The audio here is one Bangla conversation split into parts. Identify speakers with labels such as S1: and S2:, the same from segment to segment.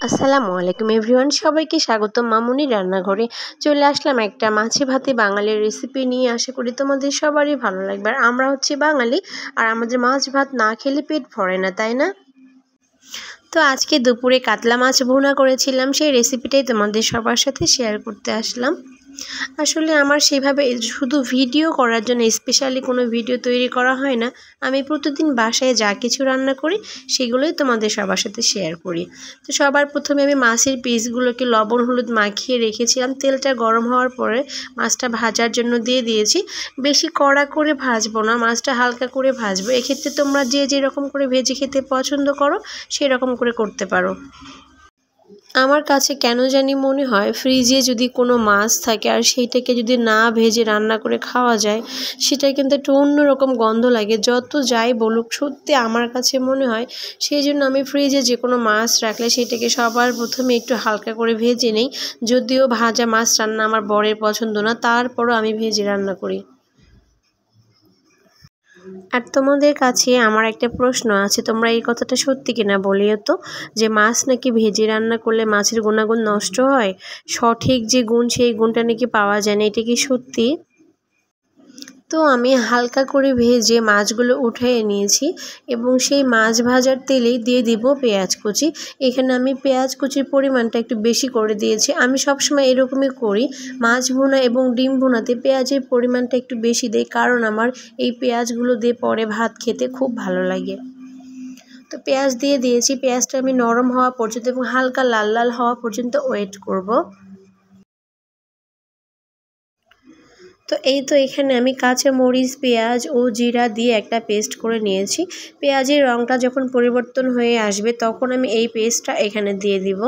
S1: আসসালামু আলাইকুম এভরিওয়ান, সবাইকে স্বাগতম মামুনি রান্নাঘরে। চলে আসলাম একটা মাছে ভাতে বাঙালির রেসিপি নিয়ে। আশা করি তোমাদের সবারই ভালো লাগবে। আর আমরা হচ্ছে বাঙালি, আর আমাদের মাছ ভাত না খেলে পেট ভরে না, তাই না? তো আজকে দুপুরে কাতলা মাছ ভুনা করেছিলাম, সেই রেসিপিটাই তোমাদের সবার সাথে শেয়ার করতে আসলাম। আসলে আমার সেভাবে শুধু ভিডিও করার জন্য স্পেশালি কোনো ভিডিও তৈরি করা হয় না। আমি প্রতিদিন বাসায় যা কিছু রান্না করি সেগুলোই তোমাদের সবার সাথে শেয়ার করি। তো সবার প্রথমে আমি মাছের পিসগুলোকে লবণ হলুদ মাখিয়ে রেখেছিলাম। তেলটা গরম হওয়ার পরে মাছটা ভাজার জন্য দিয়ে দিয়েছি। বেশি কড়া করে ভাজবো না, মাছটা হালকা করে ভাজবো। এক্ষেত্রে তোমরা যে যেরকম করে ভেজে খেতে পছন্দ করো সেরকম করে করতে পারো। আমার কাছে কেন জানি মনে হয় ফ্রিজে যদি কোনো মাছ থাকে আর সেইটাকে যদি না ভেজে রান্না করে খাওয়া যায়, সেটা কিন্তু একটু অন্যরকম গন্ধ লাগে। যত যাই বলুক, সত্যি আমার কাছে মনে হয়। সেই জন্য আমি ফ্রিজে যে কোনো মাছ রাখলে সেটাকে সবার প্রথমে একটু হালকা করে ভেজে নেই। যদিও ভাজা মাছ রান্না আমার বরের পছন্দ না, তারপরও আমি ভেজে রান্না করি। আর তোমাদের কাছে আমার একটা প্রশ্ন আছে, তোমরা এই কথাটা সত্যি কিনা বলিও তো, যে মাছ নাকি ভেজে রান্না করলে মাছের গুণাগুণ নষ্ট হয়, সঠিক যে গুণ সেই গুণটা নাকি পাওয়া যায় না, এটা কি সত্যি? তো আমি হালকা করে ভেজে মাছগুলো উঠিয়ে নিয়েছি এবং সেই মাছ ভাজার তেলেই দিয়ে দিব পেঁয়াজ কুচি। এখানে আমি পেঁয়াজ কুচির পরিমাণটা একটু বেশি করে দিয়েছি। আমি সবসময় এরকমই করি, মাছ ভুনা এবং ডিম ভুনাতে পেঁয়াজের পরিমাণটা একটু বেশি দিই, কারণ আমার এই পেঁয়াজগুলো দিয়ে পরে ভাত খেতে খুব ভালো লাগে। তো পেঁয়াজ দিয়ে দিয়েছি, পেঁয়াজটা আমি নরম হওয়া পর্যন্ত এবং হালকা লাল লাল হওয়া পর্যন্ত ওয়েট করব। তো এই তো এখানে আমি কাঁচা মরিচ পেঁয়াজ ও জিরা দিয়ে একটা পেস্ট করে নিয়েছি। পেঁয়াজের রঙটা যখন পরিবর্তন হয়ে আসবে তখন আমি এই পেস্টটা এখানে দিয়ে দিব।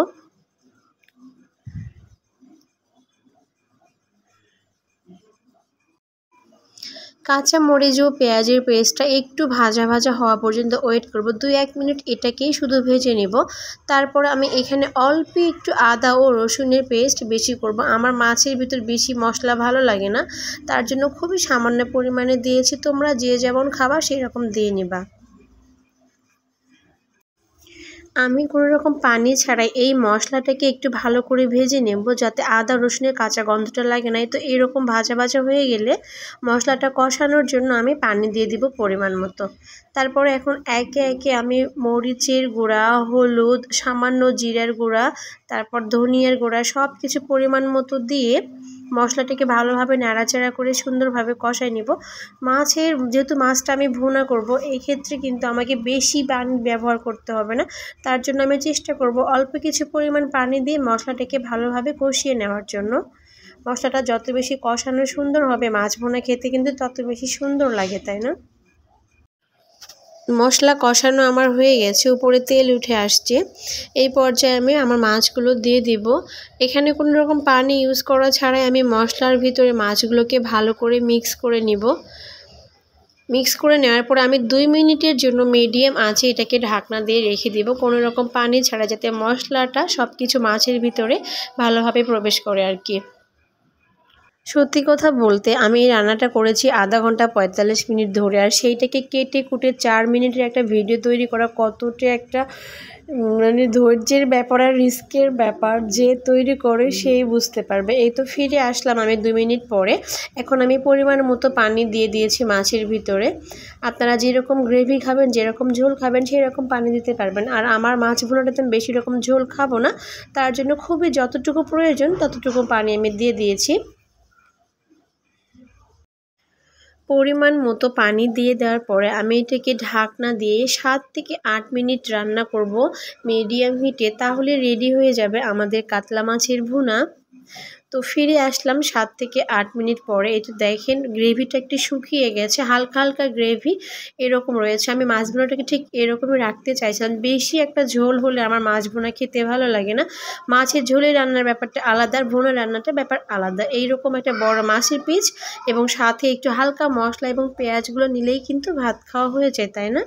S1: কাঁচা মরিচ ও পেঁয়াজের পেস্টটা একটু ভাজা ভাজা হওয়া পর্যন্ত ওয়েট করব। 2-1 মিনিট এটাকেই শুধু ভেজে নেব। তারপর আমি এখানে অল্প একটু আদা ও রসুনের পেস্ট বেশি করব। আমার মাছের ভিতর বেশি মশলা ভালো লাগে না, তার জন্য খুবই সামান্য পরিমাণে দিয়েছি। তোমরা যে যেমন খাবা সেই রকম দিয়ে নিবা। আমি কোনো রকম পানি ছাড়াই এই মশলাটাকে একটু ভালো করে ভেজে নেব, যাতে আদা রসুনের কাঁচা গন্ধটা লাগে না। তো এরকম ভাজা ভাজা হয়ে গেলে মশলাটা কষানোর জন্য আমি পানি দিয়ে দিব পরিমাণ মতো। তারপরে এখন একে একে আমি মরিচের গুঁড়া, হলুদ, সামান্য জিরার গুঁড়া, তারপর ধনিয়ার গুঁড়া সব কিছু পরিমাণ মতো দিয়ে মশলাটাকে ভালোভাবে নাড়াচাড়া করে সুন্দরভাবে কষাই নেব। যেহেতু মাছটা আমি ভুনা করব, এই ক্ষেত্রে কিন্তু আমাকে বেশি পানি ব্যবহার করতে হবে না। তার জন্য আমি চেষ্টা করব অল্প কিছু পরিমাণ পানি দিয়ে মশলাটাকে ভালোভাবে কষিয়ে নেওয়ার জন্য। মশলাটা যত বেশি কষানো সুন্দর হবে, মাছ ভুনা খেতে কিন্তু তত বেশি সুন্দর লাগে, তাই না? মশলা কষানো আমার হয়ে গেছে, উপরে তেল উঠে আসছে। এই পর্যায়ে আমি আমার মাছগুলো দিয়ে দিব। এখানে কোনো রকম পানি ইউজ করা ছাড়াই আমি মশলার ভিতরে মাছগুলোকে ভালো করে মিক্স করে নিব। মিক্স করে নেওয়ার পর আমি 2 মিনিটের জন্য মিডিয়াম আঁচে এটাকে ঢাকনা দিয়ে রেখে দিব, কোনো রকম পানি ছাড়া, যাতে মশলাটা সব কিছু মাছের ভিতরে ভালোভাবে প্রবেশ করে আর কি। সত্যি কথা বলতে আমি এই রান্নাটা করেছি আধা ঘন্টা 45 মিনিট ধরে, আর সেইটাকে কেটে কুটে 4 মিনিটের একটা ভিডিও তৈরি করা কতটা একটা মানে ধৈর্যের ব্যাপার আর রিস্কের ব্যাপার, যে তৈরি করে সেই বুঝতে পারবে। এই তো ফিরে আসলাম আমি 2 মিনিট পরে। এখন আমি পরিমাণ মতো পানি দিয়ে দিয়েছি মাছের ভিতরে। আপনারা যেরকম গ্রেভি খাবেন, যেরকম ঝোল খাবেন সেই রকম পানি দিতে পারবেন। আর আমার মাছ ভুনাটাতে আমি বেশি রকম ঝোল খাবো না, তার জন্য খুবই যতটুকু প্রয়োজন ততটুকু পানি আমি দিয়ে দিয়েছি। পরিমাণ মতো পানি দিয়ে দেওয়ার পরে আমি এটাকে ঢাকনা দিয়ে 7 থেকে 8 মিনিট রান্না করব মিডিয়াম হিটে, তাহলে রেডি হয়ে যাবে আমাদের কাতলা মাছের ভুনা। তো ফিরে আসলাম 7 থেকে 8 মিনিট পরে। এই তো দেখেন গ্রেভিটা একটু শুকিয়ে গেছে, হালকা হালকা গ্রেভি এরকম রয়েছে। আমি মাছ ভুনাটাকে ঠিক এরকমই রাখতে চাইছিলাম। বেশি একটা ঝোল হলে আমার মাছ ভুনা খেতে ভালো লাগে না। মাছের ঝোলে রান্নার ব্যাপারটা আলাদা, আর ভুনা রান্নাটার ব্যাপার আলাদা। এইরকম একটা বড় মাছের পিস এবং সাথে একটু হালকা মশলা এবং পেঁয়াজগুলো নিলেই কিন্তু ভাত খাওয়া হয়ে যায়, তাই না?